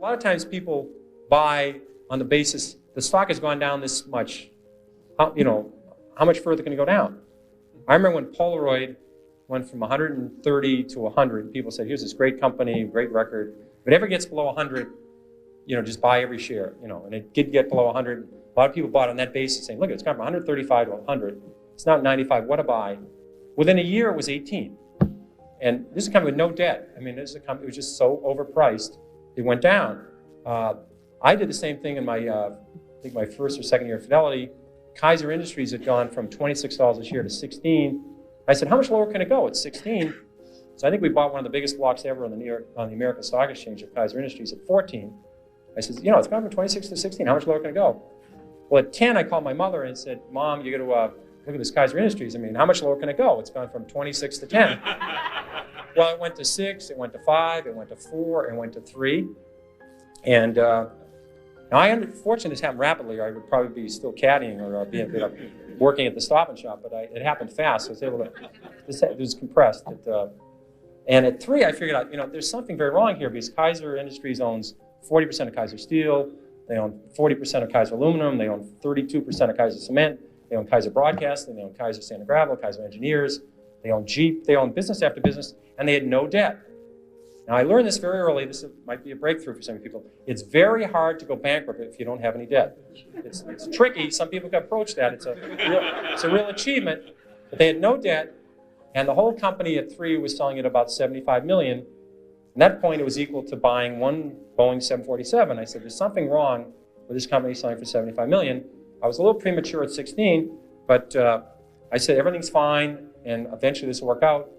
lot of times people buy on the basis the stock has gone down this much. How much further can it go down? I remember when Polaroid went from 130 to 100. People said, "Here's this great company, great record. If it ever gets below 100, just buy every share." And it did get below 100. A lot of people bought on that basis, saying, "Look, it's gone from 135 to 100. It's now 95. What a buy!" Within a year, it was 18. And this is a company with no debt. I mean, this is a company that was just so overpriced, it went down. I did the same thing in my, I think my first or second year at Fidelity. Kaiser Industries had gone from $26 a share to 16. I said, "How much lower can it go?" It's 16. So I think we bought one of the biggest blocks ever on the American Stock Exchange of Kaiser Industries at 14. I said, "It's gone from 26 to 16. How much lower can it go?" Well, at 10, I called my mother and said, "Mom, you got to look at this Kaiser Industries. I mean, how much lower can it go? It's gone from 26 to 10. Well, it went to 6, it went to 5, it went to 4, it went to 3. And now unfortunately, this happened rapidly, or I would probably be still caddying or working at the Stop and Shop, but it happened fast, so I was able to, it was compressed. And at 3, I figured out, there's something very wrong here, because Kaiser Industries owns 40% of Kaiser Steel, they own 40% of Kaiser Aluminum, they own 32% of Kaiser Cement, they own Kaiser Broadcasting, they own Kaiser Sand and Gravel, Kaiser Engineers, they own Jeep, they own business after business, and they had no debt. Now, I learned this very early. This might be a breakthrough for some people. It's very hard to go bankrupt if you don't have any debt. It's tricky. Some people can approach that. It's a real achievement. But they had no debt, and the whole company at 3 was selling at about $75 million. At that point, it was equal to buying one Boeing 747. I said, "There's something wrong with this company selling for $75 million. I was a little premature at 16, but I said, "Everything's fine, and eventually this will work out."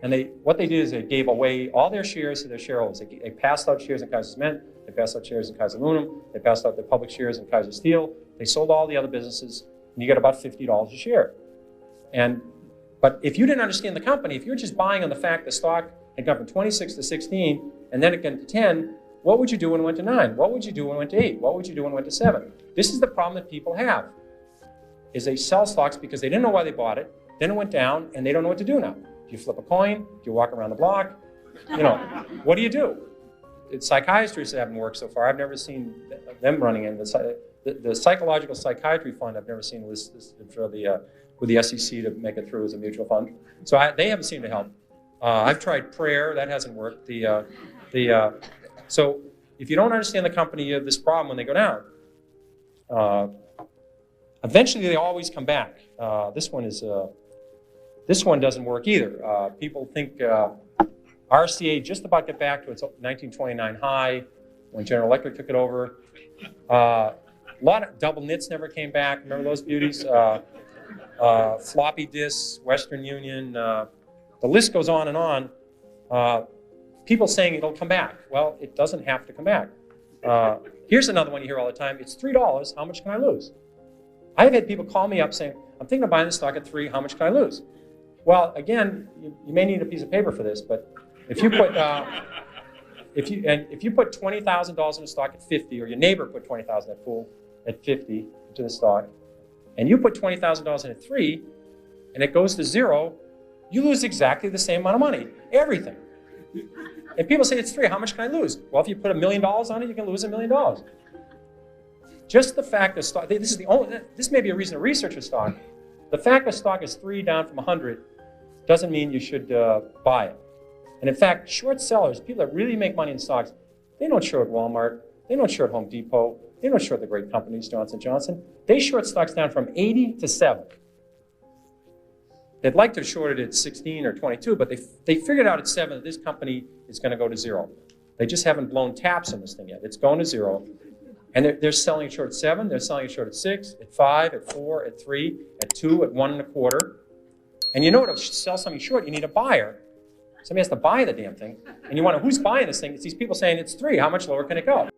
And what they did is they gave away all their shares to their shareholders. They passed out shares in Kaiser Cement, they passed out shares in Kaiser Aluminum, they passed out their public shares in Kaiser Steel, they sold all the other businesses, and you get about $50 a share. But if you didn't understand the company, if you're just buying on the fact the stock had gone from 26 to 16, and then it went to 10, what would you do when it went to 9? What would you do when it went to 8? What would you do when it went to 7? This is the problem that people have, is they sell stocks because they didn't know why they bought it, then it went down, and they don't know what to do now. Do you flip a coin? Do you walk around the block? What do you do? It's psychiatrists that haven't worked so far. I've never seen them running in. The Psychological Psychiatry Fund, I've never seen listed with the SEC to make it through as a mutual fund. So they haven't seemed to help. I've tried prayer. That hasn't worked. So if you don't understand the company, you have this problem when they go down. Eventually, they always come back. This one doesn't work either. People think RCA just about got back to its 1929 high when General Electric took it over. A lot of double nits never came back. Remember those beauties? Floppy disks, Western Union. The list goes on and on. People saying it'll come back. Well, it doesn't have to come back. Here's another one you hear all the time. It's $3. How much can I lose? I've had people call me up saying, "I'm thinking of buying this stock at 3. How much can I lose?" Well, again, you may need a piece of paper for this, but if you put if you put $20,000 in a stock at 50, or your neighbor put $20,000 at pool at 50 into the stock, and you put $20,000 in at 3, and it goes to 0, you lose exactly the same amount of money, everything. And people say it's 3. How much can I lose? Well, if you put $1 million on it, you can lose $1 million. Just the fact that stock, this may be a reason to research a stock. The fact that stock is 3 down from 100 doesn't mean you should buy it. And in fact, short sellers, people that really make money in stocks, they don't short Walmart, they don't short Home Depot, they don't short the great companies, Johnson & Johnson. They short stocks down from 80 to 7. They'd like to have shorted it at 16 or 22, but they figured out at 7 that this company is going to go to 0. They just haven't blown taps on this thing yet. It's going to 0. And they're selling it short at 7, they're selling it short at 6, at 5, at 4, at 3, at 2, at 1 1/4. And to sell something short, you need a buyer. Somebody has to buy the damn thing. And you wonder, who's buying this thing? It's these people saying it's 3. How much lower can it go?